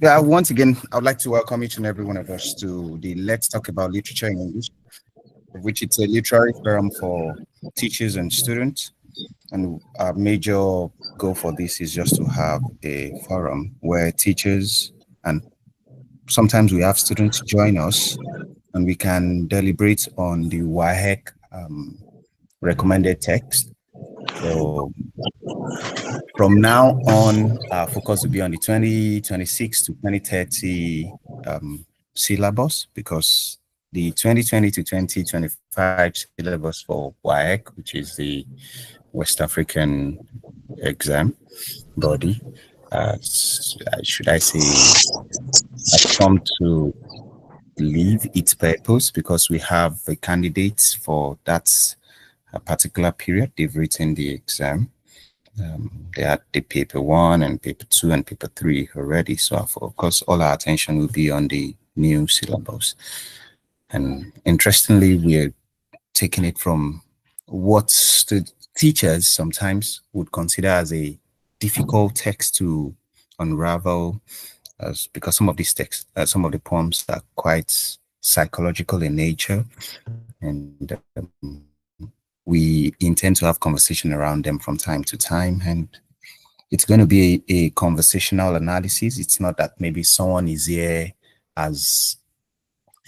Yeah, once again, I would like to welcome each and every one of us to the Let's Talk About Literature in English, of which it's a literary forum for teachers and students. And our major goal for this is just to have a forum where teachers and sometimes we have students join us and we can deliberate on the WAEC recommended text. So from now on, our focus will be on the 2026 to 2030 syllabus, because the 2020 to 2025 syllabus for WAEC, which is the West African exam body, should I say, has come to leave its purpose because we have the candidates for that particular period. They've written the exam. They had the paper one and paper two and paper three already. So of course, all our attention will be on the new syllabus. And interestingly, we're taking it from what teachers sometimes would consider as a difficult text to unravel, as because some of these texts, some of the poems are quite psychological in nature, and we intend to have conversation around them from time to time. And it's going to be a conversational analysis. It's not that maybe someone is here as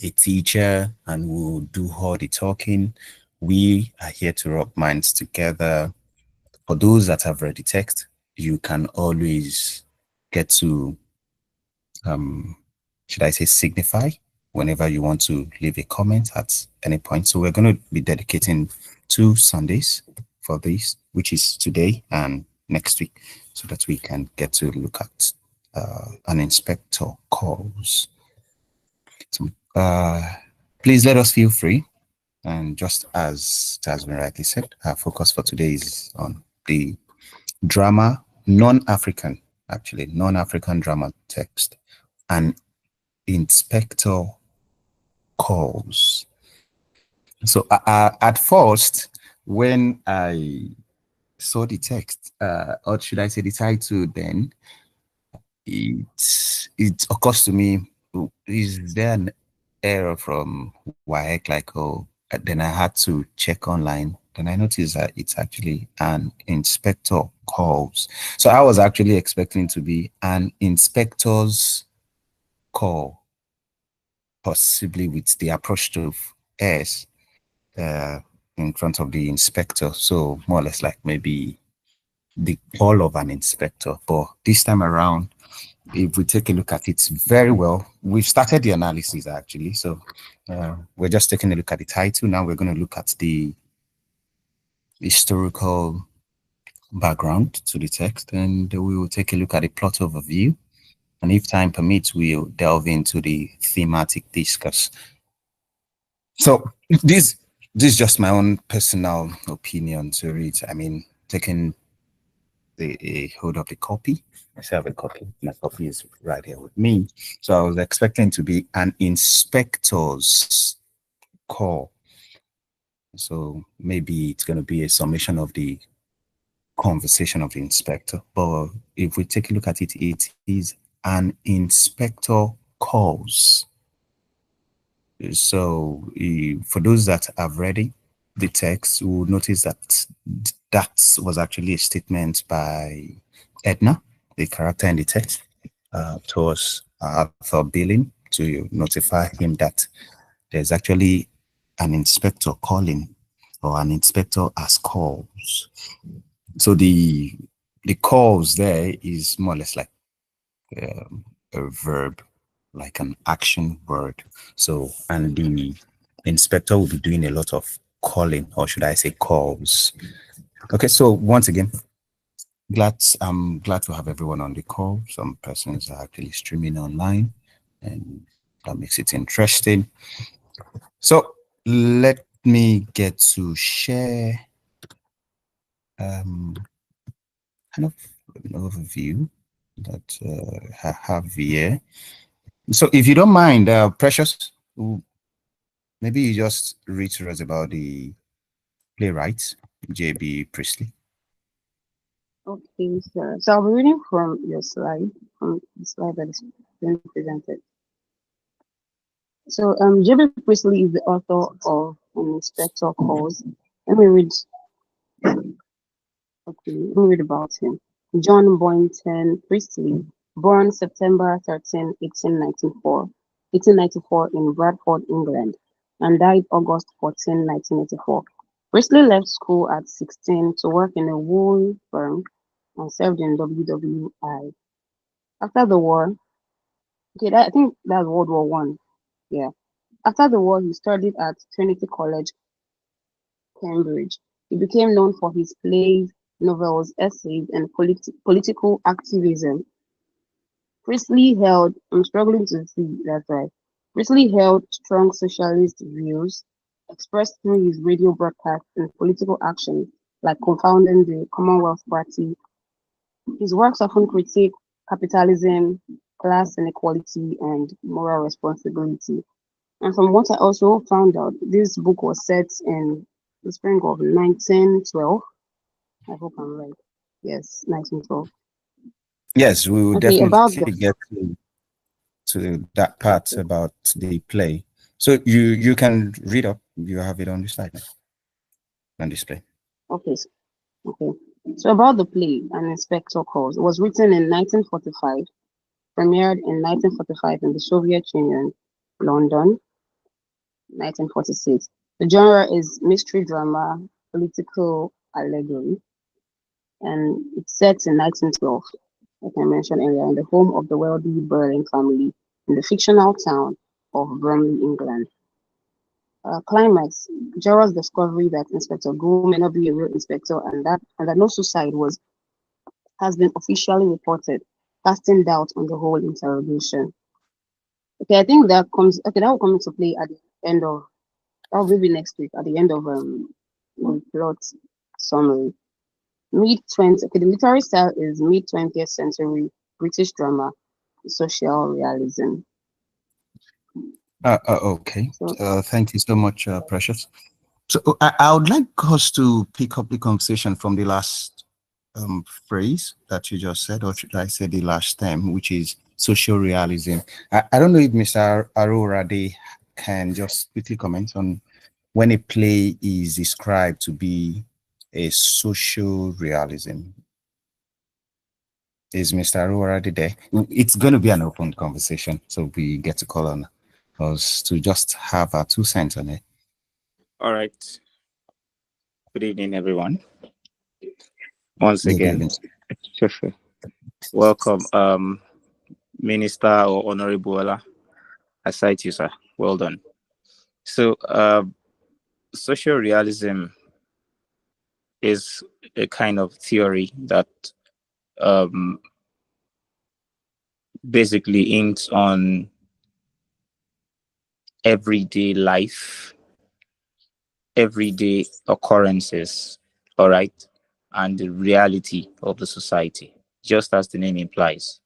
a teacher and will do all the talking. We are here to rub minds together. For those that have read the text, you can always get to, should I say, signify whenever you want to leave a comment at any point. So we're going to be dedicating 2 Sundays for this, which is today and next week, so that we can get to look at an inspector calls. So, please let us feel free. And just as it has been rightly said, our focus for today is on the drama, non-African drama text, and inspector calls. So at first, when I saw the text, or should I say the title, then it occurs to me, is there an error from WAEC? Like, oh, then I had to check online. Then I noticed that it's actually an inspector calls. So I was actually expecting to be an inspector's call, possibly with the apostrophe S in front of the inspector. So more or less like maybe the call of an inspector. But this time around, if we take a look at it very well, we've started the analysis actually. So we're just taking a look at the title. Now we're going to look at the historical background to the text, and we will take a look at the plot overview. And if time permits, we'll delve into the thematic discuss. So this is just my own personal opinion to read. I mean, taking the hold of the copy. I still have a copy. My copy is right here with me. So I was expecting to be an inspector's call. So maybe it's going to be a summation of the conversation of the inspector. But if we take a look at it, it is an inspector calls. So for those that have read the text, will notice that that was actually a statement by Edna, the character in the text, towards Arthur Billing to notify him that there's actually an inspector calling, or an inspector as calls. So the calls there is more or less like a verb, like an action word. So, and the inspector will be doing a lot of calling, or should I say calls. Okay, so once again, I'm glad to have everyone on the call. Some persons are actually streaming online, and that makes it interesting. So let me get to share kind of an overview that I have here. So if you don't mind, Precious, maybe you just read to us about the playwright, J.B. Priestley. Okay, sir. So I'll be reading from your slide, from the slide that is being presented. So J.B. Priestley is the author of an Inspector Calls. Let me read. Okay, let me read about him. John Boynton Priestley, born September 13, 1894 in Bradford, England, and died August 14, 1984. Priestley left school at 16 to work in a wool firm and served in WWI. After the war, okay, I think that's World War One. Yeah. After the war, he studied at Trinity College, Cambridge. He became known for his plays, novels, essays, and political activism. I'm struggling to see, that's right. Priestley held strong socialist views expressed through his radio broadcasts and political actions, like confounding the Commonwealth Party. His works often critique capitalism, class inequality, and moral responsibility. And from what I also found out, this book was set in the spring of 1912. I hope I'm right. Yes, 1912. Yes, we will Okay, about the definitely get to that part about the play. So you can read up. You have it on the slide now, on display. okay, okay. So about the play, An Inspector Calls, it was written in 1945, premiered in 1945 in the Soviet Union, London, 1946. The genre is mystery drama, political allegory, and it's set in 1912, like I mentioned earlier, in the home of the wealthy Berlin family in the fictional town of Bromley, England. Climax: Gerald's discovery that Inspector Gould may not be a real inspector and that no suicide was has been officially reported, casting doubt on the whole interrogation. Okay, I think that will come into play at the end of that will be next week at the end of the plot summary. Mid 20 okay, the literary style is mid 20th century British drama, social realism. Okay. So Thank you so much, Precious. So I would like us to pick up the conversation from the last phrase that you just said, or should I say the last term, which is social realism. I don't know if Mr. Arorade can just quickly comment on when a play is described to be a social realism. Is Mr. Arorade there? It's going to be an open conversation, so we get to call on us to just have our 2 cents on it. All right. Good evening, everyone. Once Good again, evening. welcome, Minister or Honorable Ola. I cite you, sir. Well done. So, social realism is a kind of theory that um, basically hints on everyday life, everyday occurrences, all right, and the reality of the society, just as the name implies.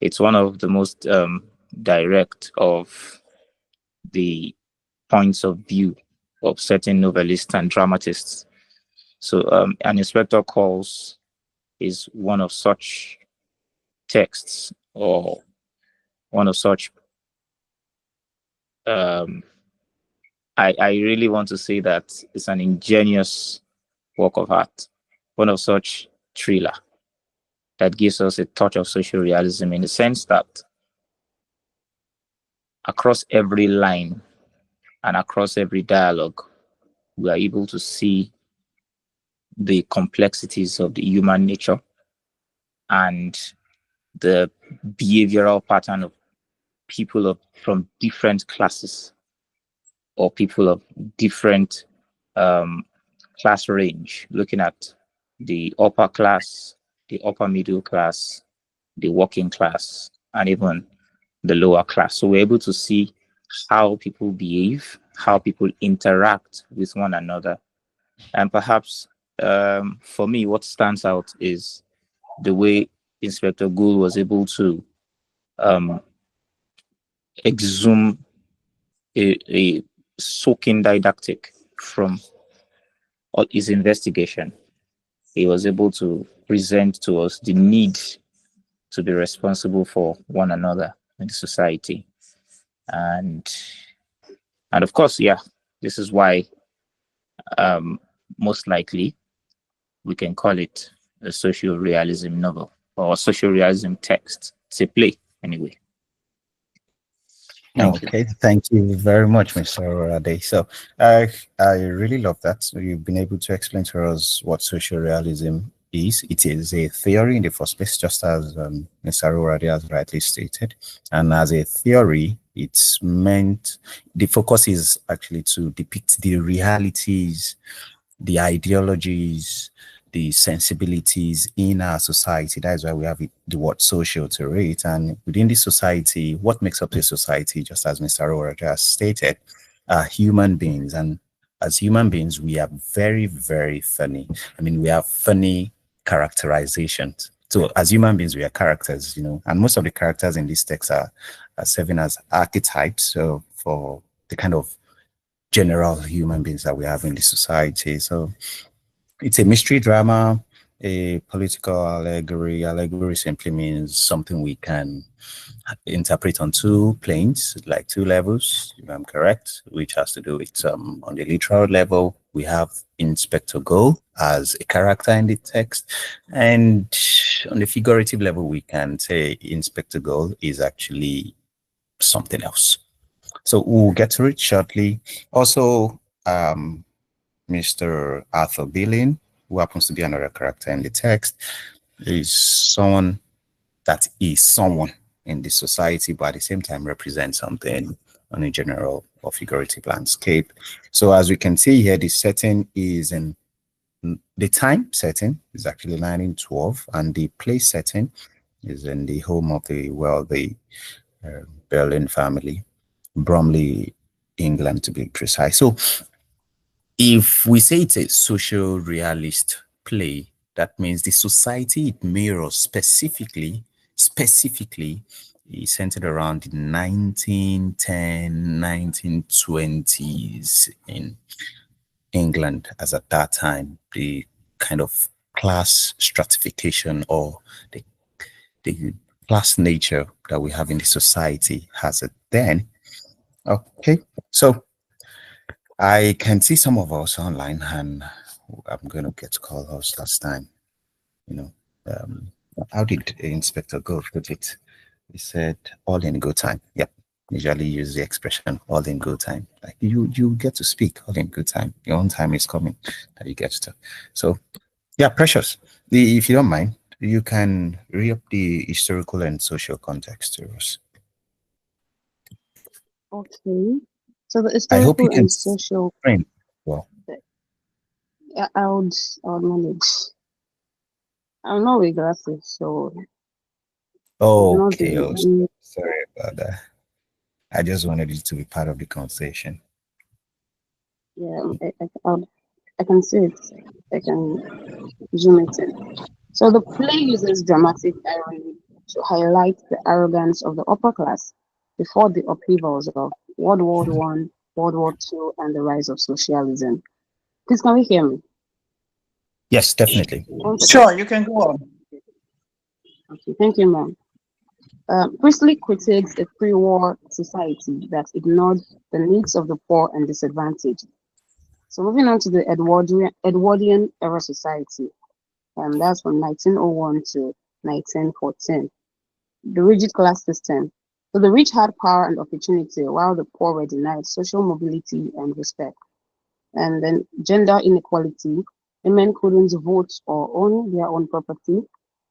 It's one of the most direct of the points of view of certain novelists and dramatists. So, An Inspector Calls is one of such texts, or one of such. Um, I really want to say that it's an ingenious work of art, one of such thriller that gives us a touch of social realism in the sense that across every line and across every dialogue, we are able to see the complexities of the human nature and the behavioral pattern of people from different classes, or people of different um, class range, looking at the upper class, the upper middle class, the working class, and even the lower class. So we're able to see how people behave, how people interact with one another. And perhaps for me, what stands out is the way Inspector Gould was able to um, exhume a soaking didactic from all his investigation. He was able to present to us the need to be responsible for one another, in the society. And and of course, yeah, this is why um, most likely we can call it a social realism novel or social realism text. It's a play anyway. Thank you. Okay, thank you very much, Mr. Orade. So I really love that. So you've been able to explain to us what social realism is. It is a theory in the first place, just as Mr. Orade has rightly stated. And as a theory, it's meant, the focus is actually to depict the realities, the ideologies, the sensibilities in our society. That's why we have the word social to it. And within this society, what makes up the society, just as Mr. Aurora just stated, are human beings. And as human beings, we are very, very funny. I mean, we have funny characterizations. So as human beings, we are characters, and most of the characters in this text are serving as archetypes. So for the kind of general human beings that we have in the society. So it's a mystery drama, a political allegory. Allegory simply means something we can interpret on two planes, like two levels, if I'm correct, which has to do with on the literal level, we have Inspector Go as a character in the text. And on the figurative level, we can say Inspector Go is actually something else. So we'll get to it shortly. Also, Mr. Arthur Billing, who happens to be another character in the text, is someone that is someone in the society, but at the same time represents something on a general or figurative landscape. So as we can see here, the setting is in the time setting is actually 1912, and the place setting is in the home of the wealthy Berlin family, Bromley, England, to be precise. So if we say it's a social realist play, that means the society it mirrors specifically is centered around the 1910, 1920s in England, as at that time, the kind of class stratification or the class nature that we have in the society has it then. Okay, so I can see some of us online, and I'm going to get to call us last time. Um, how did Inspector Go put it? He said, "All in good time." Yep. Usually use the expression "all in good time." Like you get to speak all in good time. Your own time is coming that you get to. So, yeah, Precious. If you don't mind, you can read up the historical and social context to us. Okay. So the I hope you historical can and social, frame well. yeah, I would manage. I'm not with glasses, so it's not Okay, oh, the sorry about that. I just wanted it to be part of the conversation. yeah. I can see it. I can zoom it in. So the play uses dramatic irony to highlight the arrogance of the upper class before the upheavals of World War One, World War Two, and the rise of socialism. Please, can we hear me? Yes, definitely. One second. Sure, you can go on. Okay, thank you, ma'am. Priestley critiques a pre-war society that ignored the needs of the poor and disadvantaged. So moving on to the Edwardian era society, that's from 1901 to 1914. The rigid class system. So the rich had power and opportunity while the poor were denied social mobility and respect. And then gender inequality. Women couldn't vote or own their own property.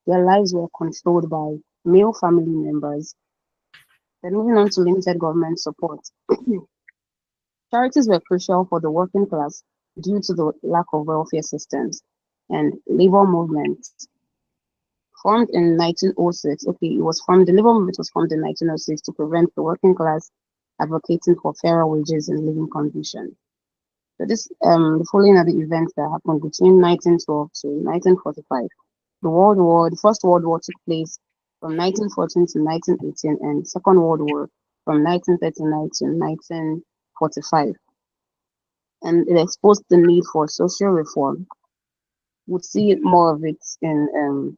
Their lives were controlled by male family members. Then moving on to limited government support. Charities were crucial for the working class due to the lack of welfare systems. And labor movement formed in 1906. Okay, the labor movement was formed in 1906 to prevent the working class advocating for fairer wages and living conditions. So the following are the events that happened between 1912 to 1945. The First World War took place from 1914 to 1918, and Second World War from 1939 to 1945. And it exposed the need for social reform. We'll see more of it in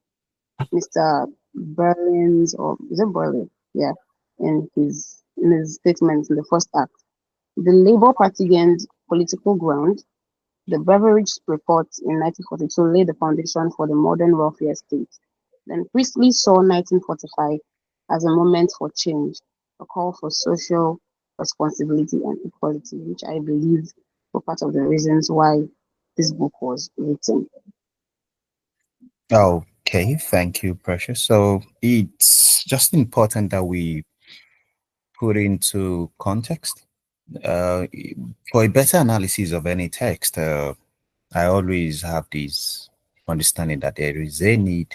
Mr. Berlin's, or is it Berlin? Yeah. in his statements in the first act. The Labour Party gained political ground. The Beveridge Report in 1942 laid the foundation for the modern welfare state. Then Priestley saw 1945 as a moment for change, a call for social responsibility and equality, which I believe were part of the reasons why this book was written. Okay, thank you, Precious. So it's just important that we put into context. Uh, for a better analysis of any text, I always have this understanding that there is a need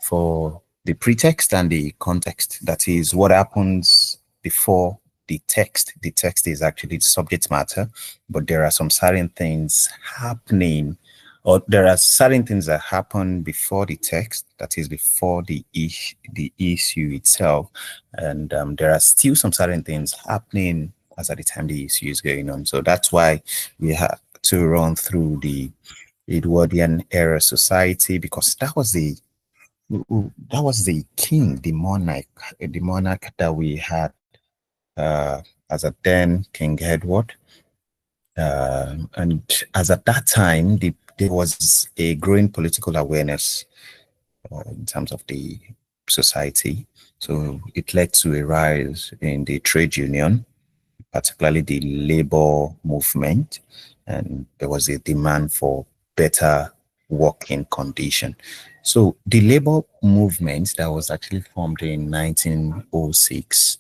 for the pretext and the context. That is what happens before the text. The text is actually the subject matter, but there are some certain things happening, or there are certain things that happen before the text, that is before the issue itself, and there are still some certain things happening as at the time the issue is going on. So that's why we have to run through the Edwardian era society, because that was the king, the monarch that we had as at then, King Edward. And as at that time, there was a growing political awareness in terms of the society. So it led to a rise in the trade union, particularly the labor movement, and there was a demand for better working condition. So the labor movement that was actually formed in 1906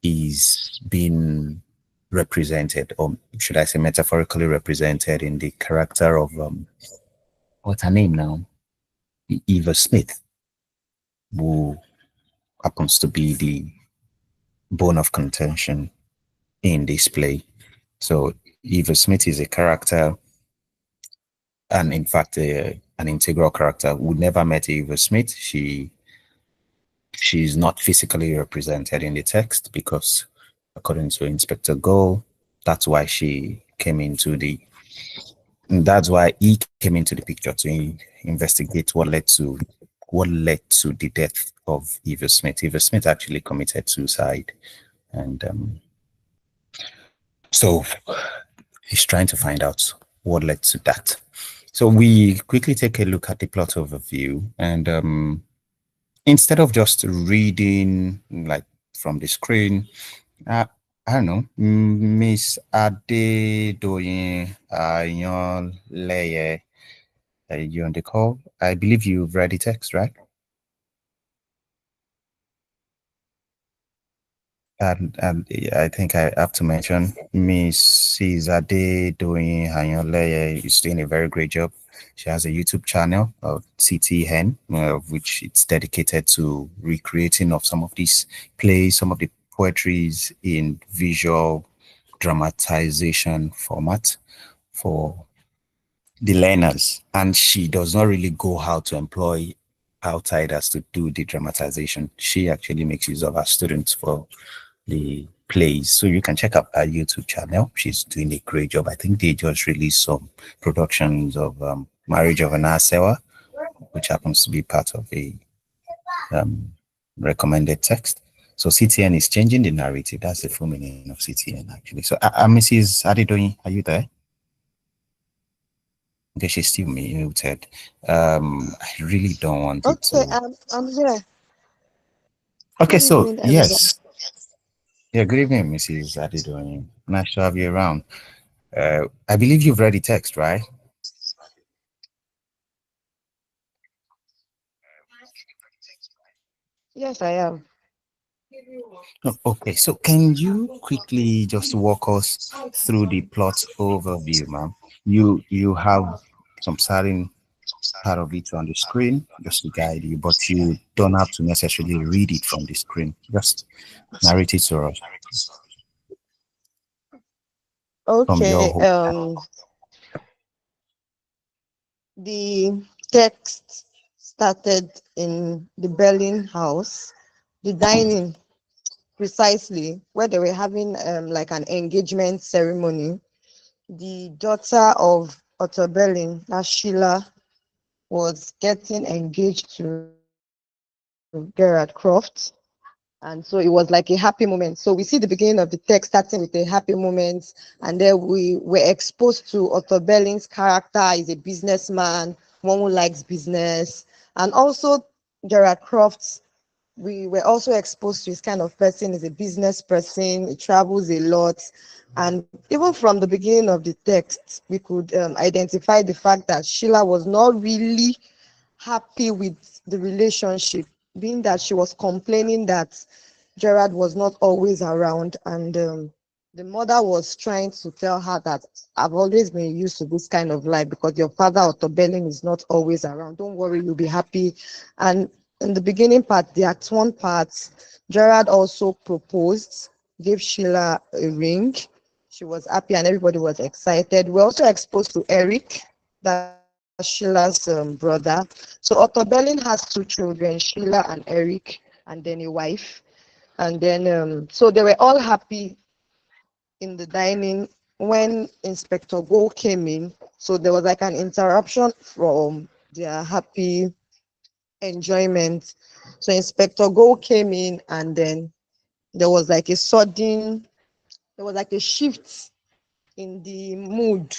is being represented, or should I say metaphorically represented, in the character of what's her name now? Eva Smith, who happens to be the bone of contention in this play. So Eva Smith is a character, and in fact, an integral character. We never met Eva Smith. She's not physically represented in the text because, according to Inspector Go, that's why she came into the. That's why he came into the picture to investigate what led to the death of Eva Smith. Eva Smith actually committed suicide, and so he's trying to find out what led to that. So we quickly take a look at the plot overview, and instead of just reading like from the screen, uh, I don't know, Miss Adedoyin Ayanleye, you on the call? I believe you've read the text, right? And I think I have to mention Mrs. Adedoyin Ayanleye is doing a very great job. She has a YouTube channel of CTN, which it's dedicated to recreating of some of these plays, some of the poetries in visual dramatization format for the learners. And she does not really go how to employ outsiders to do the dramatization. She actually makes use of her students for the plays. So you can check out her YouTube channel. She's doing a great job. I think they just released some productions of Marriage of an Asewa, which happens to be part of a um, recommended text. So CTN is changing the narrative. That's the full meaning of CTN, actually. So Mrs. Adedoyin, are you there? Okay, she's still muted. I really don't want it Okay, to. I'm here. Okay, Good so evening, everyone. yes. Yeah, good evening, Mrs. Adedoyin. Nice to have you around. I believe you've read the text, right? Yes, I am. Oh, okay, so can you quickly just walk us through the plot overview, ma'am? You have some certain part of it on the screen just to guide you, but you don't have to necessarily read it from the screen. Just narrate it to us from your Okay, home. the text started in the Berlin house, the dining precisely, where they were having like an engagement ceremony. The daughter of Otto Berlin, that's Sheila, was getting engaged to Gerard Croft, and And so it was like a happy moment. So we see the beginning of the text starting with a happy moment, and then we were exposed to Otto Berlin's character. He's a businessman, one who likes business, and also Gerard Crofts. We were also exposed to his kind of person. He's a business person. He travels a lot, and even from the beginning of the text, we could identify the fact that Sheila was not really happy with the relationship, being that she was complaining that Gerard was not always around, and the mother was trying to tell her that I've always been used to this kind of life because your father Otto Belling is not always around. Don't worry, you'll be happy. And in the beginning part, the Act 1 part, Gerard also proposed, gave Sheila a ring. She was happy and everybody was excited. We're also exposed to Eric, that's Sheila's brother. So Otto Berlin has two children, Sheila and Eric, and then a wife. And then, so they were all happy in the dining when Inspector Go came in. So there was like an interruption from their happy enjoyment. So Inspector Go came in, and then there was like a sudden, there was like a shift in the mood.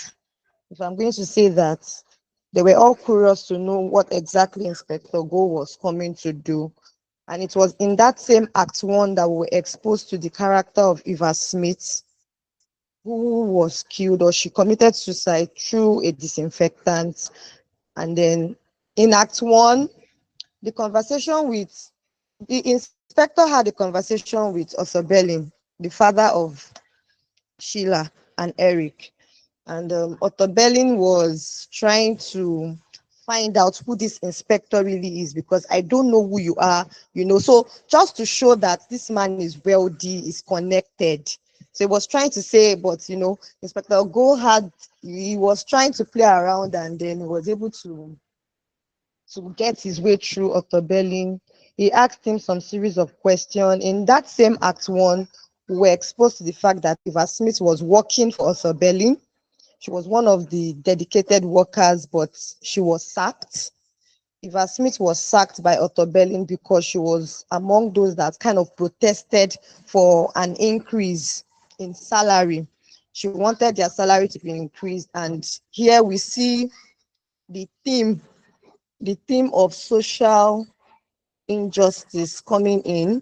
If I'm going to say that, they were all curious to know what exactly Inspector Go was coming to do. And it was in that same Act 1 that we were exposed to the character of Eva Smith, who was killed, or she committed suicide through a disinfectant. And then in Act 1, the conversation with the inspector had a conversation with Osobelin, the father of Sheila and Eric. And Otto Berlin was trying to find out who this inspector really is, because I don't know who you are, you know. So just to show that this man is wealthy, is connected. So he was trying to say, but you know, Inspector Go had, he was trying to play around, and then he was able to get his way through Otto Berlin. He asked him some series of questions. In that same Act 1, we were exposed to the fact that Eva Smith was working for Otto Berlin. She was one of the dedicated workers, but she was sacked. Eva Smith was sacked by Otto Berlin because she was among those that kind of protested for an increase in salary. She wanted their salary to be increased. And here we see the theme of social injustice coming in,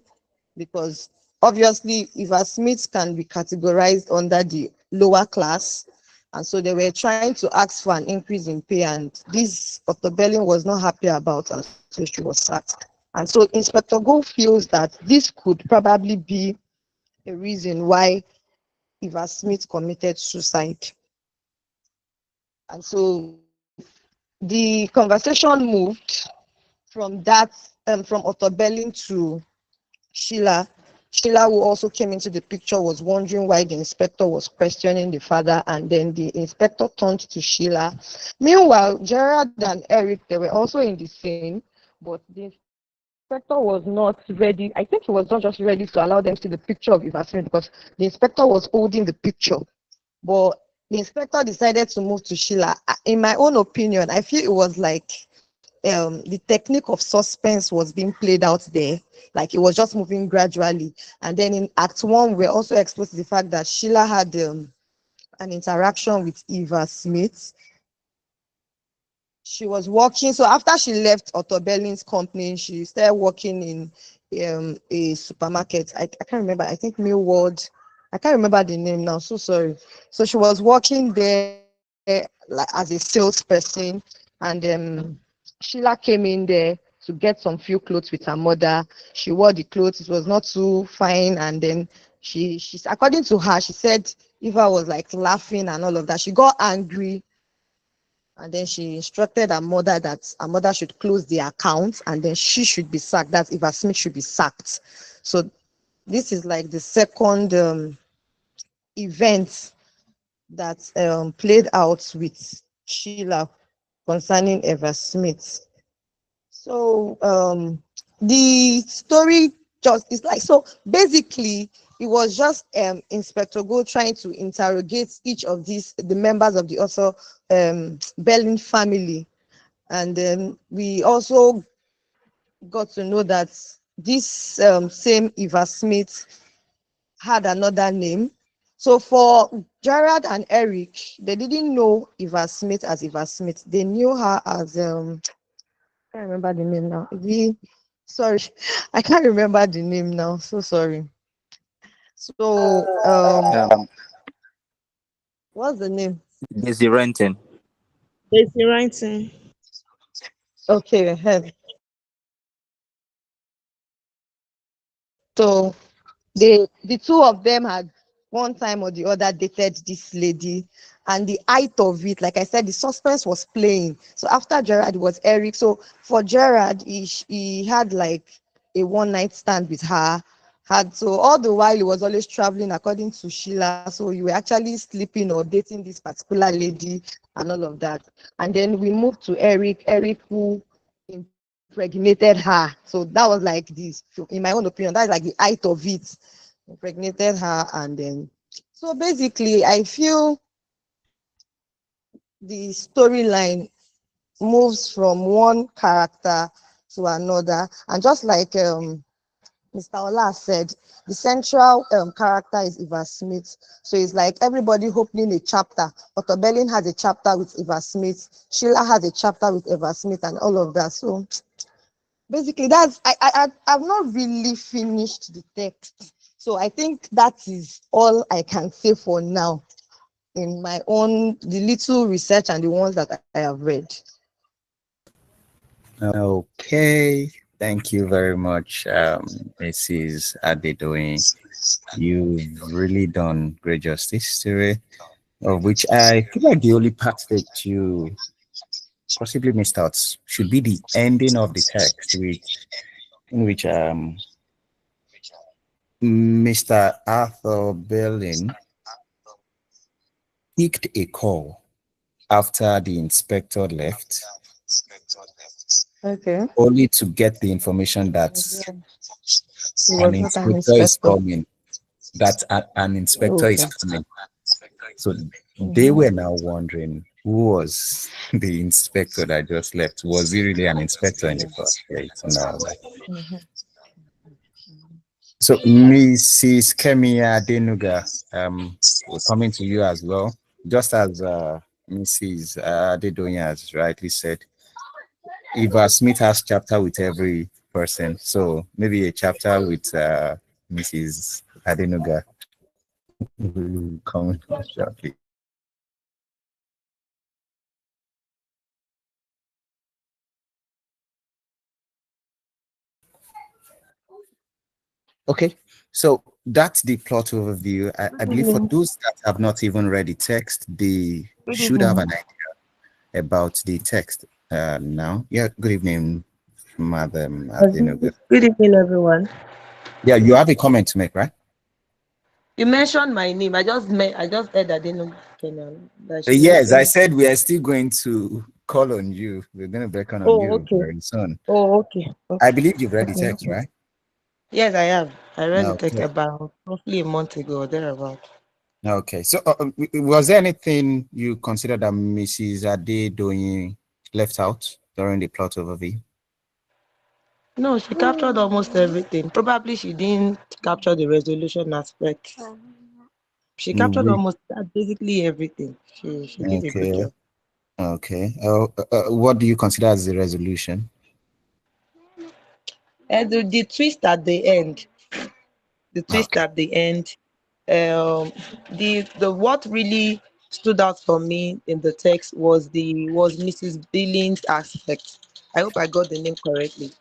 because obviously Eva Smith can be categorized under the lower class, and so they were trying to ask for an increase in pay, and this Otto Berlin was not happy about, and so she was sacked. And so Inspector Go feels that this could probably be a reason why Eva Smith committed suicide. And so the conversation moved from that, from Otto Berlin to Sheila. Sheila, who also came into the picture, was wondering why the inspector was questioning the father, and then the inspector turned to Sheila. Meanwhile, Gerard and Eric, they were also in the scene, but the inspector was not ready. I think he was not just ready to allow them to see the picture of Eva Smith, because the inspector was holding the picture. But the inspector decided to move to Sheila. In my own opinion, I feel it was like the technique of suspense was being played out there, like it was just moving gradually. And then in Act 1, we're also exposed to the fact that Sheila had an interaction with Eva Smith. She was working, so after she left Otto Berlin's company, she started working in a supermarket. I can't remember, I think Mill World. I can't remember the name now, so sorry. So she was working there like as a salesperson, and Sheila came in there to get some few clothes with her mother. She wore the clothes, it was not too fine, and then she's, according to her, she said Eva was like laughing and all of that. She got angry, and then she instructed her mother that her mother should close the account, and then she should be sacked. That Eva Smith should be sacked. So this is like the second event that played out with Sheila concerning Eva Smith. So the story just is like, so basically it was just Inspector Go trying to interrogate each of the members of the Otto Berlin family. And then we also got to know that this same Eva Smith had another name. So for Gerard and Eric, they didn't know Eva Smith as Eva Smith. They knew her as I can't remember the name now. Sorry, I can't remember the name now. So sorry. So Um, what's the name? Daisy Renton. Daisy writing. Okay, so the two of them had one time or the other dated this lady, and the height of it, like I said, the suspense was playing. So after Gerard, it was Eric. So for Gerard, he had like a one night stand with her. Had so all the while he was always traveling according to Sheila. So you were actually sleeping or dating this particular lady and all of that. And then we moved to Eric who impregnated her. So that was like this. So in my own opinion, that's like the height of it. Impregnated her, and then so basically I feel the storyline moves from one character to another, and just like Mr. Ola said, the central character is Eva Smith. So it's like everybody opening a chapter. Otto Berlin has a chapter with Eva Smith, Sheila has a chapter with Eva Smith, and all of that. So basically that's I've not really finished the text, so I think that is all I can say for now in my own the little research and the ones that I have read. Okay, thank you very much, Mrs. Adedoyin. You've really done great justice to it, of which I feel like the only part that you possibly missed out should be the ending of the text, which in which Mr. Arthur Berlin picked a call after the inspector left, Okay. only to get the information that He an was not an inspector is inspector. coming, that an inspector is Okay. coming. So they Mm-hmm. were now wondering who was the inspector that just left. Was he really an inspector in the first place? No. Mm-hmm. So Mrs. Kemia Denuga, we're coming to you as well. Just as Mrs. Adedoyin has rightly said, Eva Smith has chapter with every person. So maybe a chapter with Mrs. Adenuga will come shortly. Okay, so that's the plot overview. I Good believe for evening. those that have not even read the text, they Good should have evening. an idea about the text now. Yeah, good evening, Madam Adenuga. Good evening, everyone. Yeah, you have a comment to make, right? You mentioned my name. I just heard that they know Kenyan. That she Yes, I mentioned. said we are still going to call on you. We're going to beckon on Oh, you okay. very soon. Oh, okay. I Okay. believe you've read the Okay. No text, problem. right? Yes, I have. I read the text Okay. about roughly a month ago or thereabout. Okay. So, was there anything you consider that Mrs. Adedoyin left out during the plot overview? No, she captured almost everything. Probably she didn't capture the resolution aspect. She captured Mm, almost basically everything. She did a good Okay. job. Okay. What do you consider as the resolution? And the twist at the end, the twist Okay. at the end, the what really stood out for me in the text was Mrs. Billings aspect. I hope I got the name correctly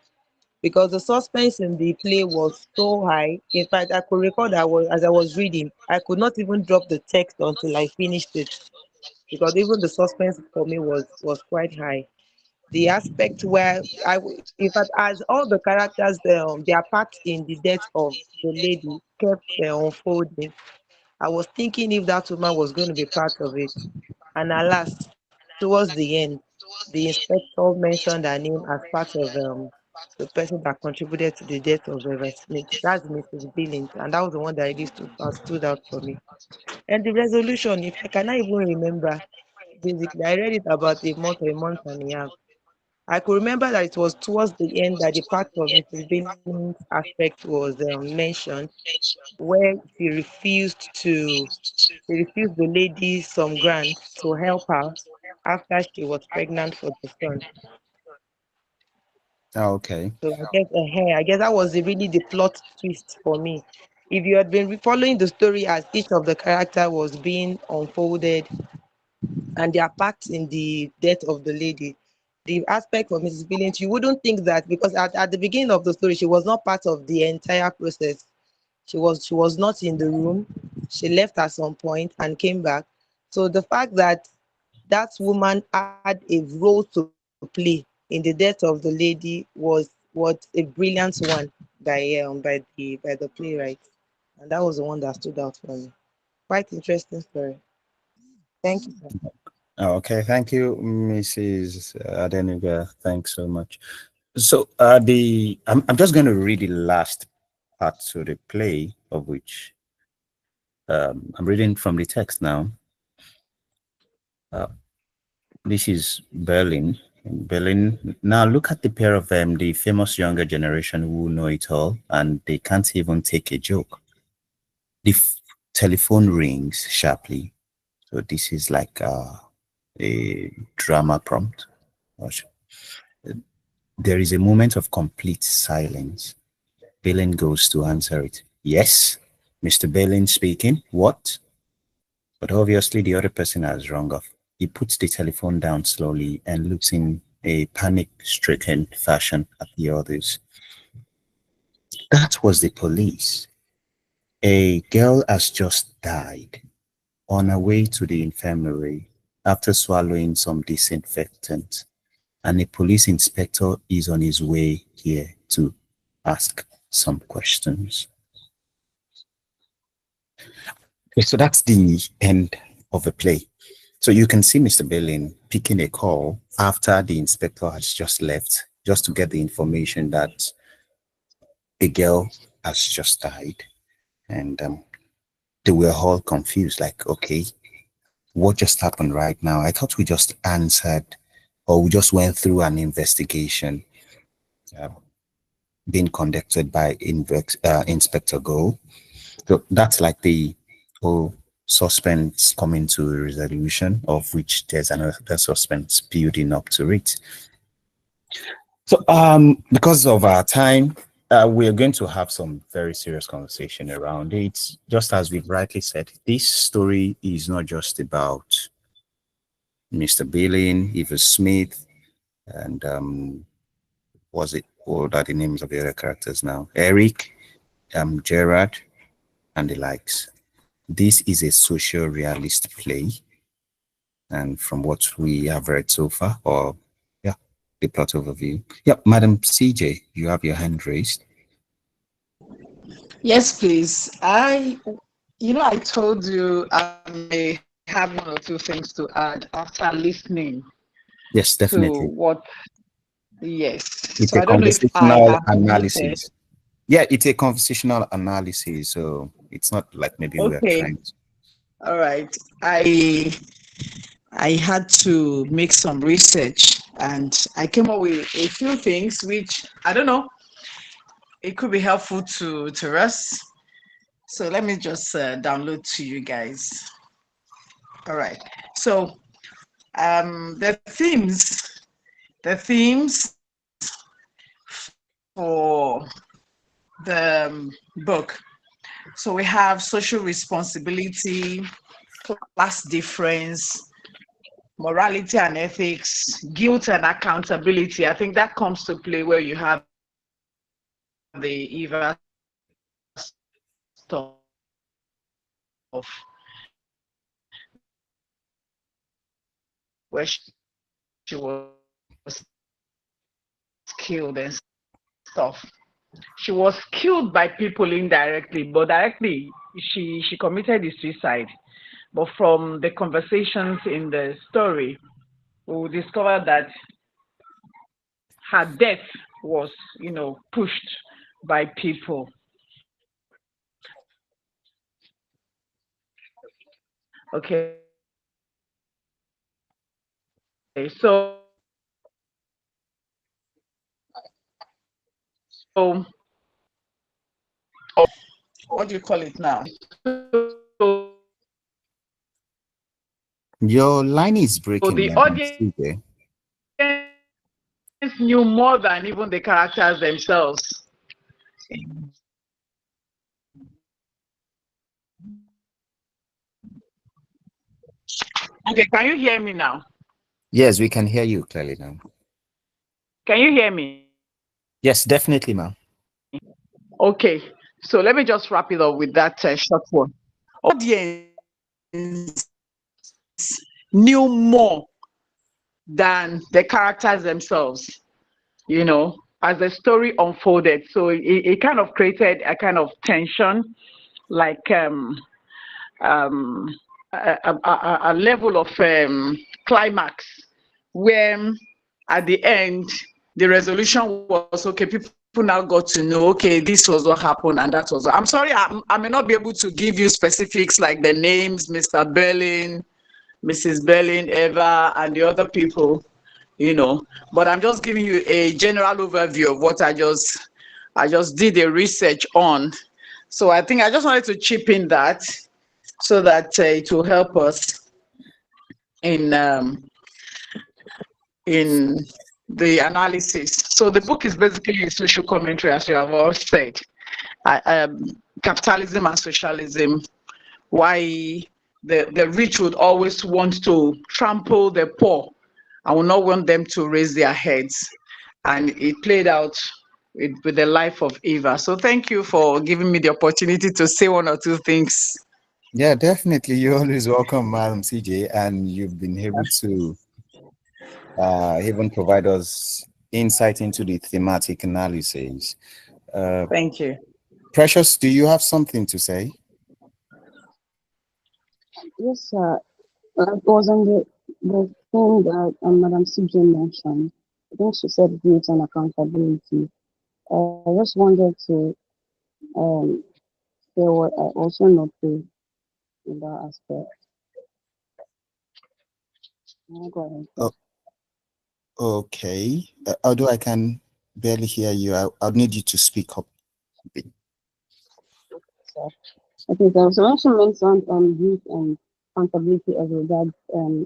because the suspense in the play was so high. In fact, I could recall that as I was reading, I could not even drop the text until I finished it because even the suspense for me was quite high. The aspect where in fact, as all the characters, their part in the death of the lady kept unfolding, I was thinking if that woman was going to be part of it. And alas, towards the end, the inspector mentioned her name as part of the person that contributed to the death of Reverend Smith. That's Mrs. Billings, and that was the one that really stood out for me. And the resolution, if I cannot even remember, basically, I read it about a month or a month and a half. I could remember that it was towards the end that the part of Mrs. Billings' aspect was mentioned, where she refused the lady some grant to help her after she was pregnant for the son. Oh, okay. So I guess that was really the plot twist for me. If you had been following the story as each of the character was being unfolded and their part in the death of the lady, the aspect of Mrs. Billings, you wouldn't think that because at the beginning of the story, she was not part of the entire process. She was not in the room. She left at some point and came back. So the fact that that woman had a role to play in the death of the lady was a brilliant one by the playwright, and that was the one that stood out for me. Quite interesting story. Thank you, sir. Oh, okay. Thank you, Mrs. Adeniga. Thanks so much. So, I'm just going to read the last part to the play, of which I'm reading from the text now. Uh, this is Berlin. Berlin. Now, look at the pair of them, the famous younger generation who know it all, and they can't even take a joke. The telephone rings sharply. So, this is like a drama prompt. Gosh. There is a moment of complete silence. Balin goes to answer it. Yes, Mr. Balin speaking. What? But obviously the other person has rung off. He puts the telephone down slowly and looks in a panic-stricken fashion at the others. That was the police. A girl has just died on her way to the infirmary after swallowing some disinfectant, and a police inspector is on his way here to ask some questions. Okay, so that's the end of the play. So you can see Mr. Bellin picking a call after the inspector has just left, just to get the information that a girl has just died. And they were all confused, like, okay, what just happened right now? I thought we just answered, or we just went through an investigation uh, being conducted by Inspector Go. So that's like the whole suspense coming to a resolution, of which there's another suspense building up to it. So, because of our time, we're going to have some very serious conversation around it. Just as we've rightly said, this story is not just about Mr. Billing, Eva Smith, and what are the names of the other characters now? Eric, Gerard, and the likes. This is a social realist play, and from what we have read so far, or yeah, the plot overview. Yep, Madam CJ, you have your hand raised. Yes, please. I told you I may have one or two things to add after listening Yes, to definitely. what, yes. So It's I a don't know if I conversational have muted. analysis. Yeah, it's a conversational analysis, so it's not like maybe we are Okay, trying to. all right. I had to make some research and I came up with a few things which I don't know, it could be helpful to us. So let me just download to you guys. All right. So the themes for the book. So we have social responsibility, class difference, morality and ethics, guilt and accountability. I think that comes to play where you have the Eva stuff, where she was killed and stuff. She was killed by people indirectly, but directly she committed the suicide. But from the conversations in the story, we will discover that her death was, pushed by people. Okay, so what do you call it now? Your line is So breaking, the Madam audience CJ. knew more than even the characters themselves. Okay, can you hear me now? Yes, we can hear you clearly now. Can you hear me? Yes, definitely, ma'am. Okay, so let me just wrap it up with that short one. Audience knew more than the characters themselves, as the story unfolded. So it kind of created a kind of tension, like um, a level of climax where at the end the resolution was okay. People now got to know, okay, this was what happened and that was. I'm sorry, I may not be able to give you specifics like the names, Mr. Berlin, Mrs. Berlin, Eva, and the other people, but I'm just giving you a general overview of what I just did a research on. So I think I just wanted to chip in that so that it will help us in in the analysis. So the book is basically a social commentary, as you have all said, capitalism and socialism. Why the rich would always want to trample the poor and would not want them to raise their heads, and it played out with the life of Eva. So thank you for giving me the opportunity to say one or two things. Yeah, definitely. You're always welcome, Madam CJ, and you've been able to even provide us insight into the thematic analysis. Thank you. Precious, do you have something to say? Yes, sir. It was on the thing that Madam CJ mentioned. I think she said guilt and accountability. I just wanted to um, say what I also noticed in that aspect. Go ahead, Oh, please. okay. Although I can barely hear you, I'll need you to speak up a bit. Sir. Okay, so when she mentioned guilt and accountability as regards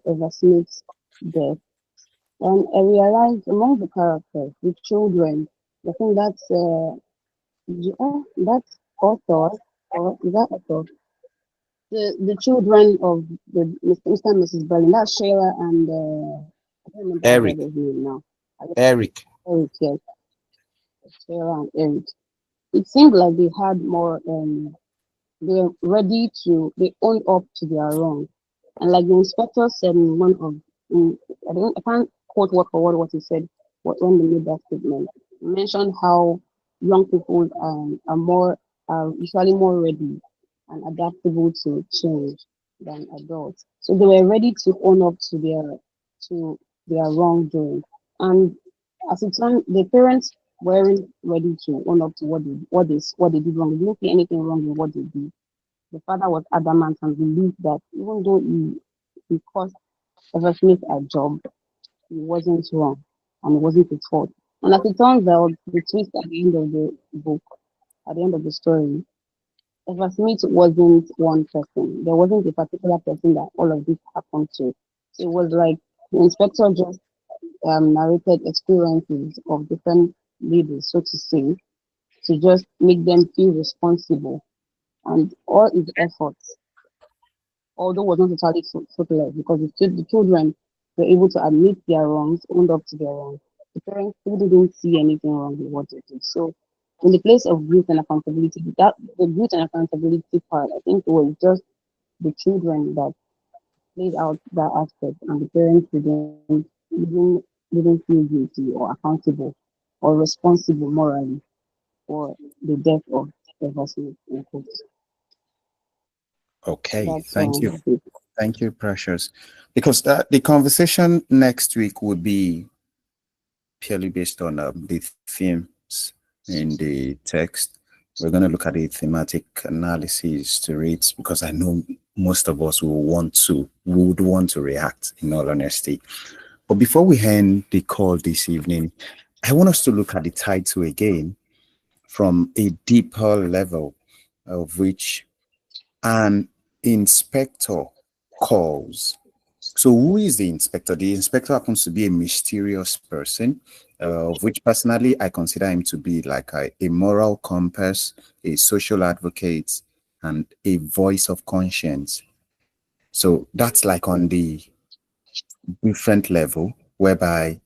Eva Smith's death, and I realized among the characters, the children, I think that's author, or is that author? The children of the Mr. and Mrs. Berlin, that's Shayla and I don't remember her Eric, brother's name now. I think Eric, Eric, yes, Shayla and Eric. It seemed like they had more they're ready to they own up to their wrong. And like the inspector said in one of I can't quote word for word what he said when they made that statement. He mentioned how young people are more are usually more ready and adaptable to change than adults. So they were ready to own up to their wrongdoing. And as it turned, the parents weren't ready to own up to what they did wrong. They didn't see anything wrong with what they did. The father was adamant and believed that even though he cost Ever Smith a job, he wasn't wrong and it wasn't his fault. And as it turns out, the twist at the end of the book, at the end of the story, Ever Smith wasn't one person. There wasn't a particular person that all of this happened to. So it was like the inspector just narrated experiences of different leaders, so to say, to just make them feel responsible. And all his efforts although was not totally fruitless because the children were able to admit their wrongs, owned up to their wrongs. The parents still didn't see anything wrong with what they did. So, in the place of guilt and accountability, that the guilt and accountability part, I think it was just the children that played out that aspect, and the parents didn't feel guilty or accountable or responsible morally for the death of the vessel. Okay, That's thank you. Thank you, Precious. Because the conversation next week would be purely based on the themes in the text. We're going to look at the thematic analysis to it because I know most of us would want to react, in all honesty. But before we end the call this evening, I want us to look at the title again. from a deeper level, of which an inspector calls. So, who is the inspector? The inspector happens to be a mysterious person, of which personally I consider him to be like a moral compass, a social advocate, and a voice of conscience. So, that's like on the different level, whereby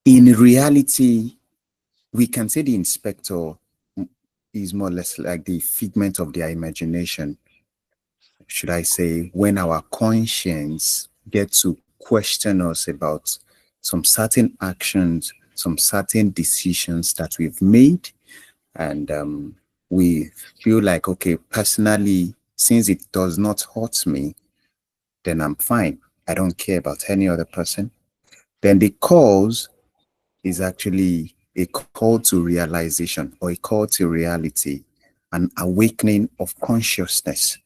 in reality, we can say the inspector is more or less like the figment of their imagination, should I say, when our conscience get to question us about some certain actions, some certain decisions that we've made, and we feel like, okay, personally, since it does not hurt me, then I'm fine. I don't care about any other person. Then the cause is actually a call to realization or a call to reality, an awakening of consciousness.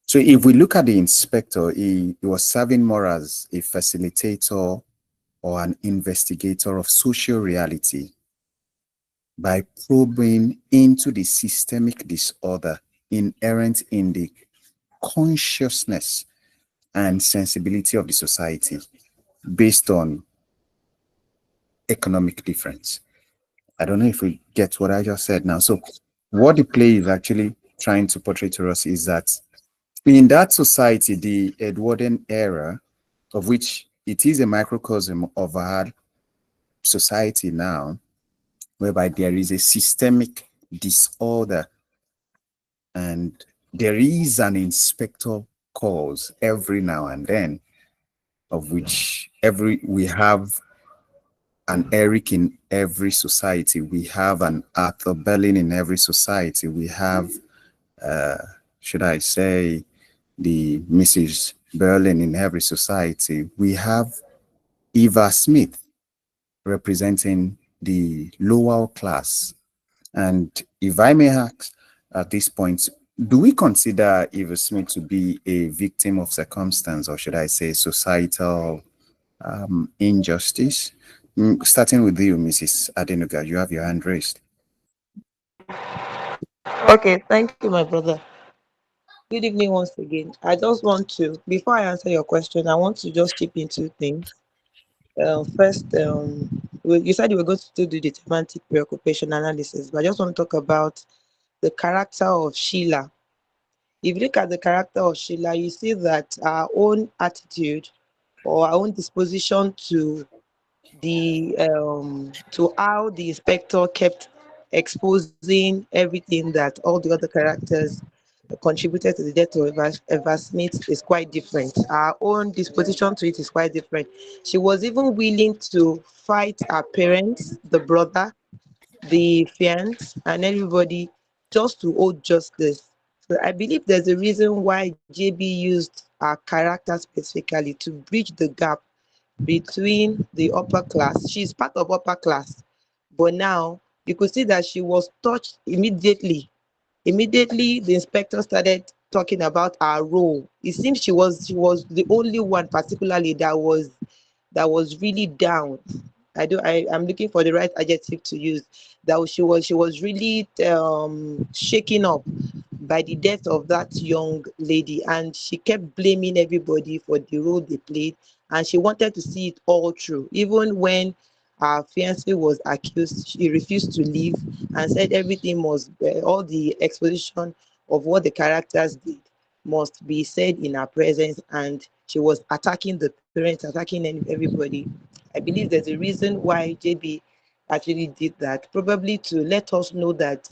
So if we look at the inspector, he was serving more as a facilitator or an investigator of social reality by probing into the systemic disorder inherent in the consciousness and sensibility of the society based on economic difference. I don't know if we get what I just said now. So what the play is actually trying to portray to us is that in that society, the Edwardian era, of which it is a microcosm of our society now, whereby there is a systemic disorder and there is an inspector calls every now and then, of which every we have an Eric in every society, we have an Arthur Berlin in every society, we have uh, should I say the Mrs. Berlin in every society, we have Eva Smith representing the lower class. And if I may ask at this point, do we consider Eva Smith to be a victim of circumstance, or should I say societal injustice? Starting with you, Mrs. Adenuga, you have your hand raised. Okay, thank you, my brother. Good evening once again. I just want to, before I answer your question, I want to just chip in two things. First, you said you were going to do the semantic preoccupation analysis, but I just want to talk about the character of Sheila. If you look at the character of Sheila, you see that our own attitude or our own disposition to how the inspector kept exposing everything that all the other characters contributed to the death of Eva Smith is quite different. Our own disposition to it is quite different. She was even willing to fight her parents, the brother, the fiance, and everybody just to hold justice. So I believe there's a reason why JB used our character specifically to bridge the gap between the upper class. She's part of upper class, but now you could see that she was touched immediately. Immediately, the inspector started talking about her role. It seems she was the only one, particularly that was really down. I'm looking for the right adjective to use. That she was really shaken up by the death of that young lady, and she kept blaming everybody for the role they played, and she wanted to see it all through. Even when her fiancé was accused, she refused to leave and said everything must, all the exposition of what the characters did must be said in her presence, and she was attacking the parents, attacking everybody. I believe there's a reason why JB actually did that, probably to let us know that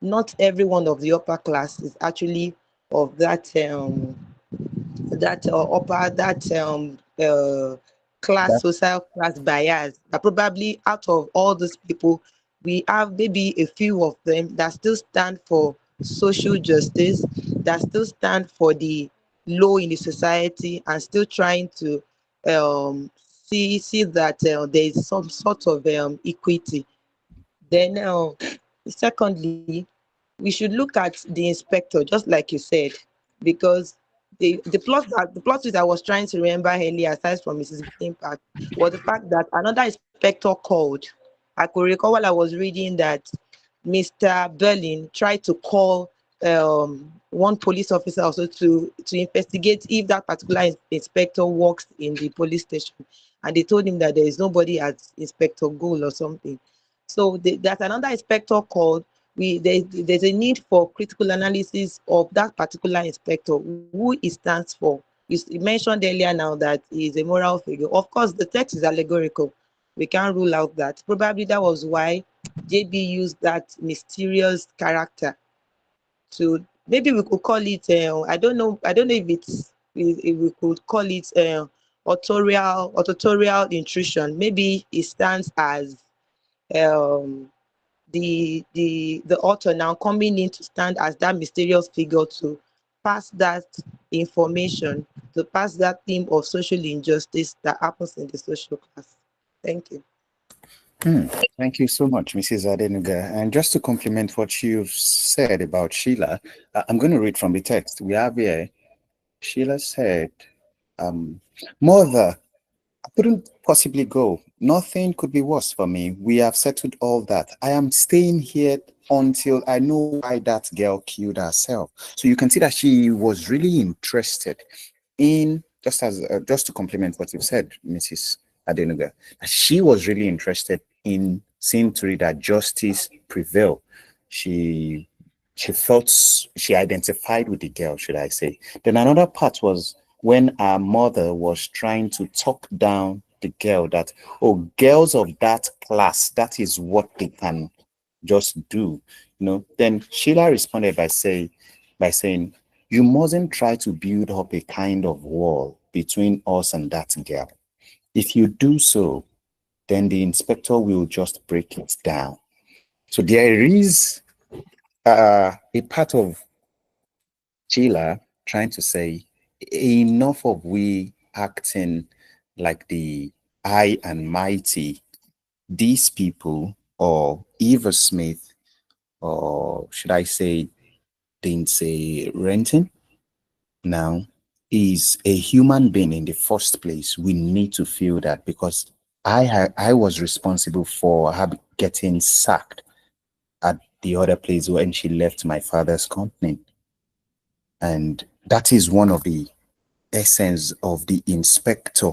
not everyone of the upper class is actually of that class, That, social class bias. That probably out of all these people, we have maybe a few of them that still stand for social justice, that still stand for the low in the society, and still trying to see that there is some sort of equity. Then, secondly, we should look at the inspector, just like you said, because the plot twist I was trying to remember earlier, aside from Mrs. Bean part, was the fact that another inspector called. I could recall while I was reading that Mr. Berlin tried to call one police officer also to investigate if that particular inspector works in the police station, and they told him that there is nobody at Inspector Goal or something. So there's another inspector called. There's a need for critical analysis of that particular inspector, who he stands for. You mentioned earlier now that he is a moral figure. Of course, the text is allegorical. We can't rule out that. Probably that was why JB used that mysterious character to, maybe we could call it, I don't know if if we could call it authorial intrusion. Maybe it stands as um the author now coming in to stand as that mysterious figure to pass that information, to pass that theme of social injustice that happens in the social class. Thank you. Hmm. Thank you so much, Mrs. Adenuga. And just to complement what you've said about Sheila, I'm going to read from the text. We have here, Sheila said, um, Mother, I couldn't possibly go. Nothing could be worse for me. We have settled all that. I am staying here until I know why that girl killed herself. So you can see that she was really interested in, just to complement what you said, Mrs. Adenuga, she was really interested in seeing to it that justice prevail. She thought, she identified with the girl, should I say. Then another part was when our mother was trying to talk down the girl, that, oh, girls of that class, that is what they can just do. Then Sheila responded by saying, you mustn't try to build up a kind of wall between us and that girl. If you do so, then the inspector will just break it down. So there is a part of Sheila trying to say, enough of we acting like the high and mighty. These people, or Eva Smith, or should I say, Lindsay Renton, now is a human being in the first place. We need to feel that, because I was responsible for her getting sacked at the other place when she left my father's company. And that is one of the essence of the inspector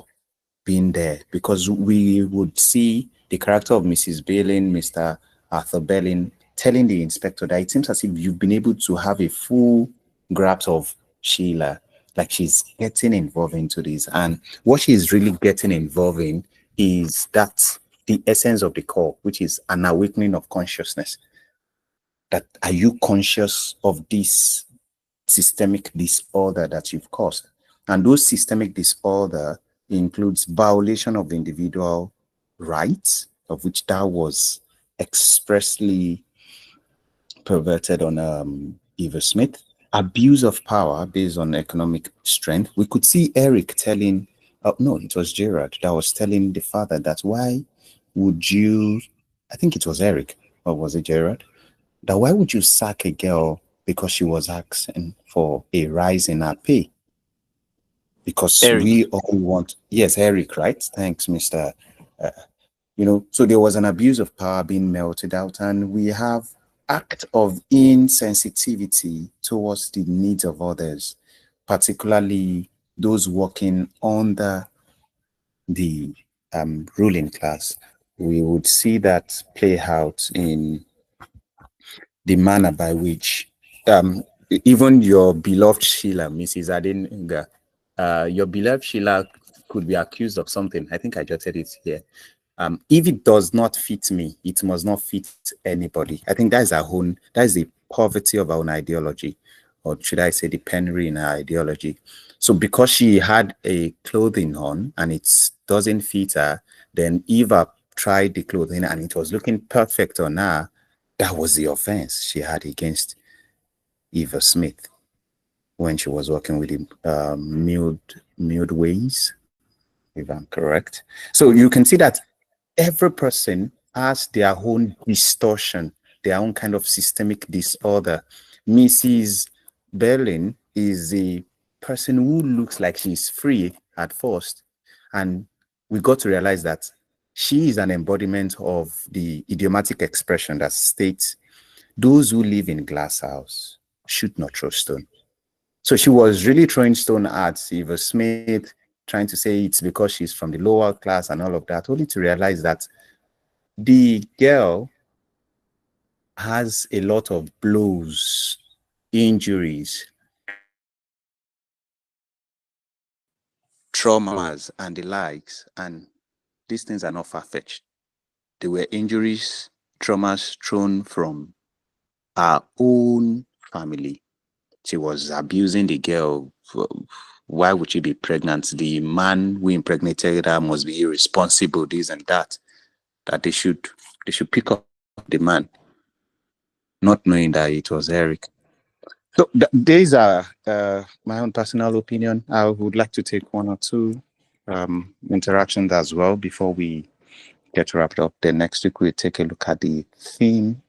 being there, because we would see the character of Mrs. Bailin, Mr. Arthur Bellin, telling the inspector that it seems as if you've been able to have a full grasp of Sheila, like she's getting involved into this. And what she's really getting involved in is that the essence of the call, which is an awakening of consciousness. That, are you conscious of this systemic disorder that you've caused? And those systemic disorder includes violation of individual rights, of which that was expressly perverted on Eva Smith, abuse of power based on economic strength. We could see Eric telling, no, it was Gerard that was telling the father that, why would you, I think it was Eric, or was it Gerard, that why would you sack a girl because she was asking for a rise in her pay? Because Eric. we all want, yes, Eric, right? Thanks, Mr. So there was an abuse of power being melted out, and we have act of insensitivity towards the needs of others, particularly those working under the ruling class. We would see that play out in the manner by which even your beloved Sheila, Mrs. Adenuga, your beloved Sheila could be accused of something. I think I jotted it here. If it does not fit me, it must not fit anybody. I think that is the poverty of our own ideology, or should I say the penury in our ideology. So because she had a clothing on and it doesn't fit her, then Eva tried the clothing and it was looking perfect on her. That was the offense she had against Eva Smith when she was working with the Mild Ways, if I'm correct. So you can see that every person has their own distortion, their own kind of systemic disorder. Mrs. Berlin is the person who looks like she's free at first, and we got to realize that she is an embodiment of the idiomatic expression that states those who live in glass house should not throw stone. So she was really throwing stone at Eva Smith, trying to say it's because she's from the lower class and all of that, only to realize that the girl has a lot of blows, injuries, traumas, and the likes. And these things are not far-fetched. They were injuries, traumas thrown from our own family. She was abusing the girl. Why would she be pregnant? The man who impregnated her must be irresponsible, this and that. That they should pick up the man, not knowing that it was Eric. So these are my own personal opinion. I would like to take one or two interactions as well before we get wrapped up. Then next week we'll take a look at the theme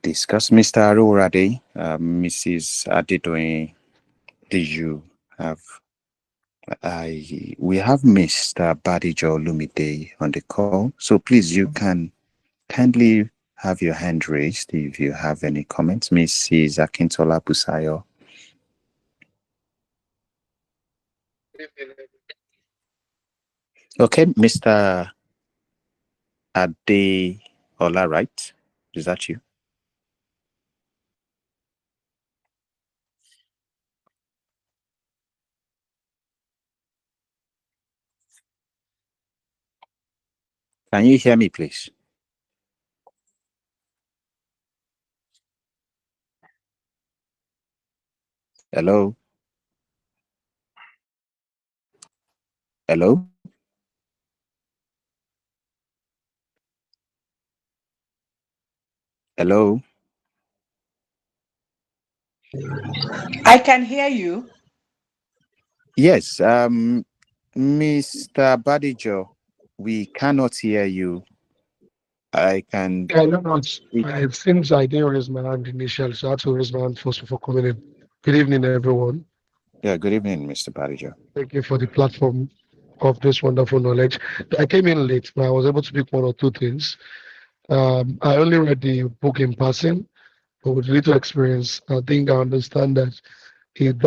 discuss. Mr. Arorade, Mrs. Adedoyin, do you have we have Mr. Badijo Lumide on the call. So please you can kindly have your hand raised if you have any comments. Mrs. Akintola Busayo. Okay, Mr. Ade Ola, right? Is that you? Can you hear me, please? Hello? Hello? Hello? I can hear you. Yes, Mr. Badijo, we cannot hear you. I can. Yeah, no, no, it seems I didn't raise my hand initially, so I had to raise my hand first before coming in. Good evening, everyone. Yeah, good evening, Mr. Badijo. Thank you for the platform of this wonderful knowledge. I came in late, but I was able to pick one or two things. I only read the book in passing, but with little experience, I think I understand that it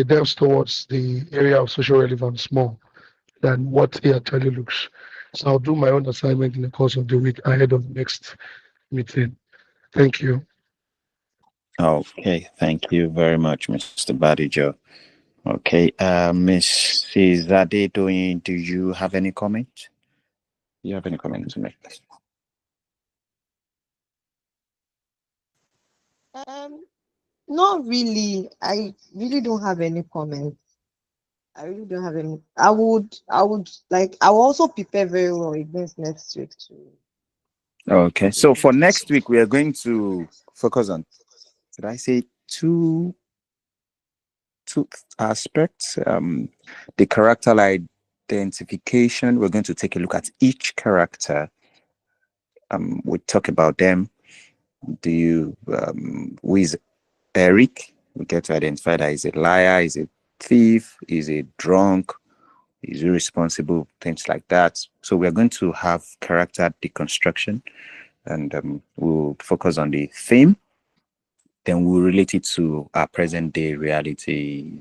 delves towards the area of social relevance more than what it actually looks. So I'll do my own assignment in the course of the week ahead of the next meeting. Thank you. Okay, thank you very much, Mr. Badijo. Okay, Mrs. Adedoyin, do you have any comment? Do you have any comment to make? Um, Not really. I really don't have any comments. I really don't have any. I will also prepare very well against next week too. Okay, so for next week, we are going to focus on, did I say two aspects? The character identification. We're going to take a look at each character. We talk about them. Who is Eric? We get to identify that he's a liar, he's a thief, he's a drunk, he's irresponsible, things like that. So we're going to have character deconstruction, and we'll focus on the theme. Then we'll relate it to our present day reality,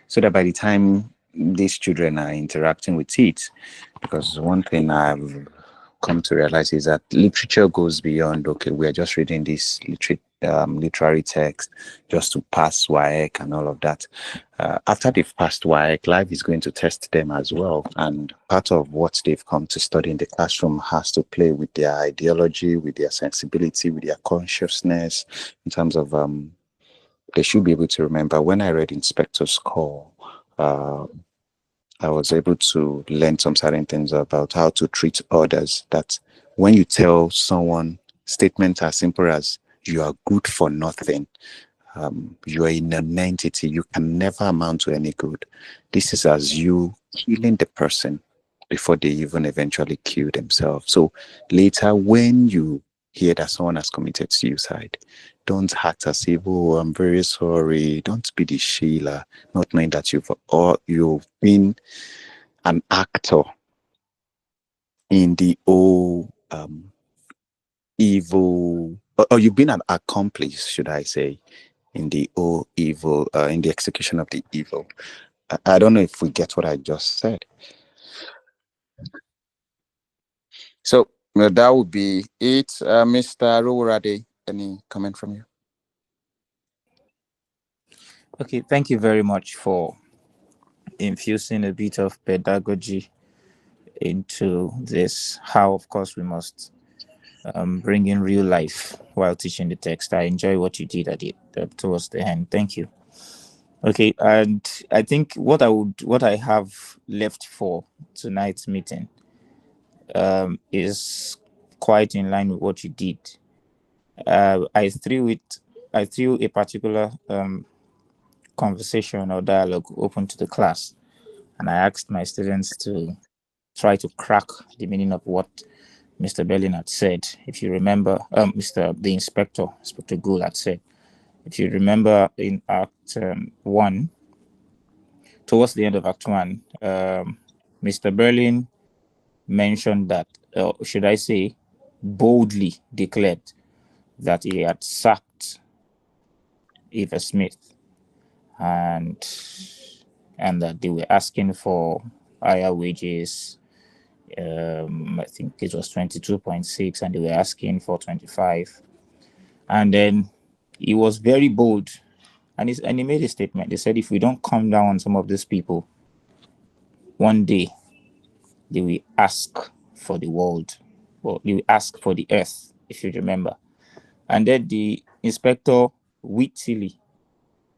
so that by the time these children are interacting with it, because one thing I've come to realize is that literature goes beyond, okay, we're just reading this literary text just to pass WAEC and all of that. After they've passed WAEC, life is going to test them as well. And part of what they've come to study in the classroom has to play with their ideology, with their sensibility, with their consciousness, in terms of they should be able to remember. When I read Inspector's Call, I was able to learn some certain things about how to treat others. That when you tell someone statements as simple as "you are good for nothing," you are in an entity, you can never amount to any good. This is as you killing the person before they even eventually kill themselves. So later, when you hear that someone has committed suicide, don't act as if, oh, I'm very sorry. Don't be the Sheila, not knowing that you've been an actor in the old evil or you've been an accomplice, should I say, in the evil, in the execution of the evil. I don't know if we get what I just said. So that would be it. Mr. Rowarade, any comment from you? Okay, thank you very much for infusing a bit of pedagogy into this. How, of course, we must bring in real life while teaching the text. I enjoy what you did at it towards the end. Thank you. Okay, and I think what I have left for tonight's meeting is quite in line with what you did. I threw a particular conversation or dialogue open to the class, and I asked my students to try to crack the meaning of what Mr. Berlin had said. If you remember, the Inspector Gould had said, if you remember in Act 1, towards the end of Act 1, Mr. Berlin mentioned that, should I say, boldly declared that he had sacked Eva Smith, and that they were asking for higher wages. I think it was 22.6, and they were asking for 25. And then he was very bold, and he made a statement. They said, if we don't come down on some of these people, one day they will ask for the world, or they will ask for the earth, if you remember. And then the inspector wittily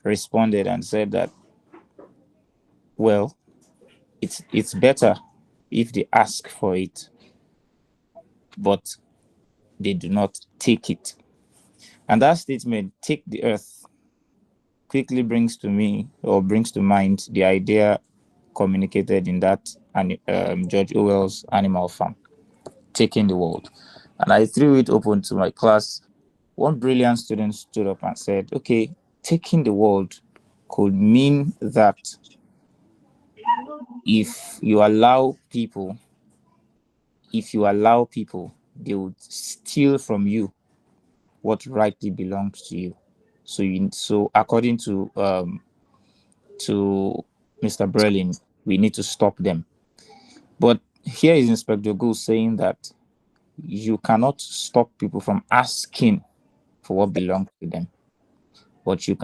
responded and said that, well, it's better if they ask for it, but they do not take it. And that statement, take the earth, quickly brings to mind the idea communicated in that George Orwell's Animal Farm, taking the world. And I threw it open to my class. One brilliant student stood up and said, okay, taking the world could mean that if you allow people, they would steal from you what rightly belongs to you. So according to Mr. Berlin, we need to stop them. But here is Inspector Gould saying that you cannot stop people from asking for what belongs to them, but you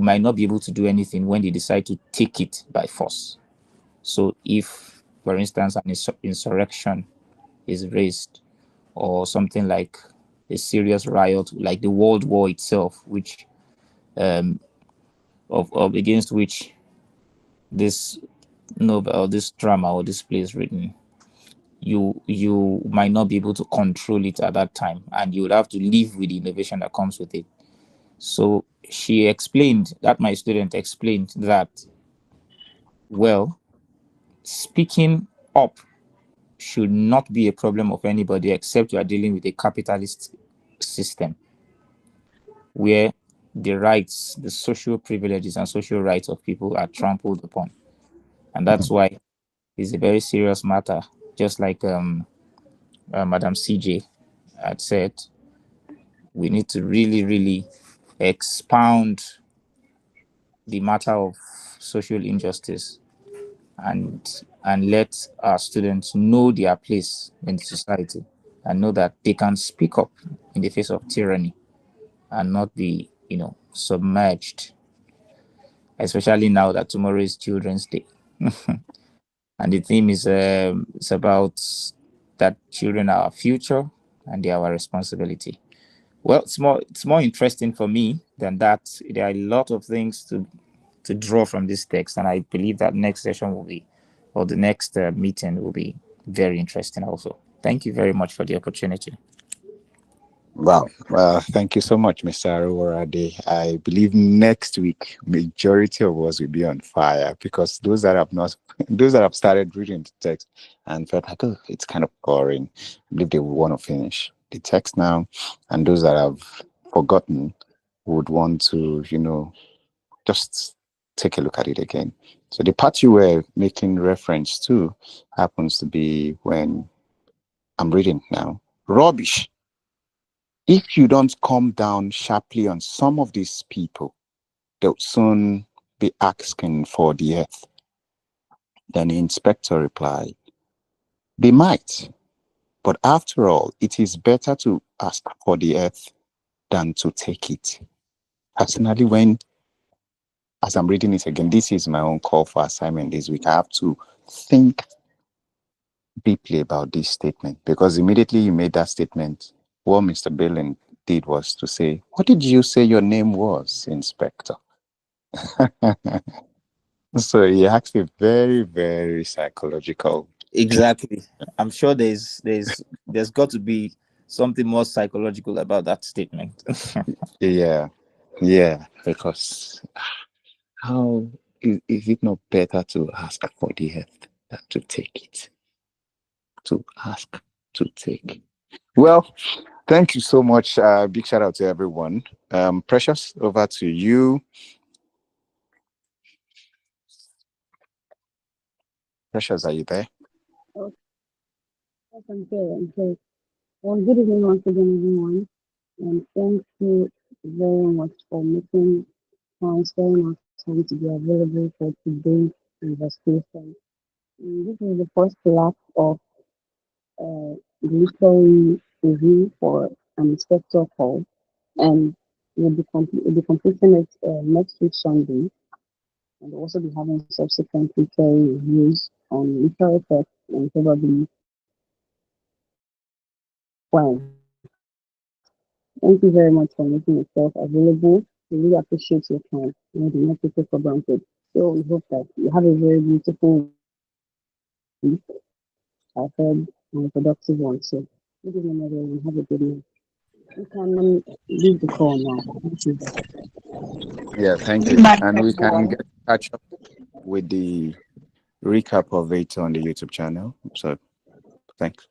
might not be able to do anything when they decide to take it by force. So if, for instance, an insurrection is raised, or something like a serious riot, like the World War itself, which against which this novel, this drama, or this play is written, you might not be able to control it at that time, and you would have to live with the innovation that comes with it. So my student explained that, well, speaking up should not be a problem of anybody, except you are dealing with a capitalist system where the rights, the social privileges and social rights of people are trampled upon. And that's why it's a very serious matter. Just like Madam CJ had said, we need to really, really expound the matter of social injustice and let our students know their place in society, and know that they can speak up in the face of tyranny and not be, submerged, especially now that tomorrow is Children's Day. And the theme is it's about that children are our future and they are our responsibility. Well, it's more interesting for me than that. There are a lot of things to draw from this text, and I believe that next session the next meeting will be very interesting also. Thank you very much for the opportunity. Wow. Thank you so much, Mr. Aruwarade. I believe next week, majority of us will be on fire, because those that have started reading the text and felt like, oh, it's kind of boring, I believe they will want to finish the text now. And those that have forgotten would want to, just take a look at it again. So the part you were making reference to happens to be when I'm reading now. Rubbish. If you don't come down sharply on some of these people, they'll soon be asking for the earth. Then the inspector replied, they might, but after all, it is better to ask for the earth than to take it. Personally, as I'm reading it again, this is my own call for assignment this week. I have to think deeply about this statement, because immediately you made that statement, what Mr. Billing did was to say, what did you say your name was, Inspector? So he asked a very, very psychological. Exactly. I'm sure there's got to be something more psychological about that statement. Yeah, yeah, because how is it not better to ask for the earth than to take it? To ask, to take. Well, thank you so much. Big shout out to everyone. Precious, over to you. Precious, are you there? Oh, yes, I'm here. I'm here. Well, good evening once again, everyone. And thank you very much for making time, sparing our time to be available for today's conversation. This is the first lap of the literary review for an inspector call, and we'll be completing it next week Sunday, and we'll also be having subsequent literary reviews on literary text and probably poems. Thank you very much for making yourself available. We really appreciate your time. We do not take it for granted. So we hope that you have a very beautiful week ahead and a productive one. So good evening, everyone. Have a good night. You can leave the call now. Thank you. Yeah, thank Good you. night, And we can everyone. get catch up with the recap of it on the YouTube channel. So thanks.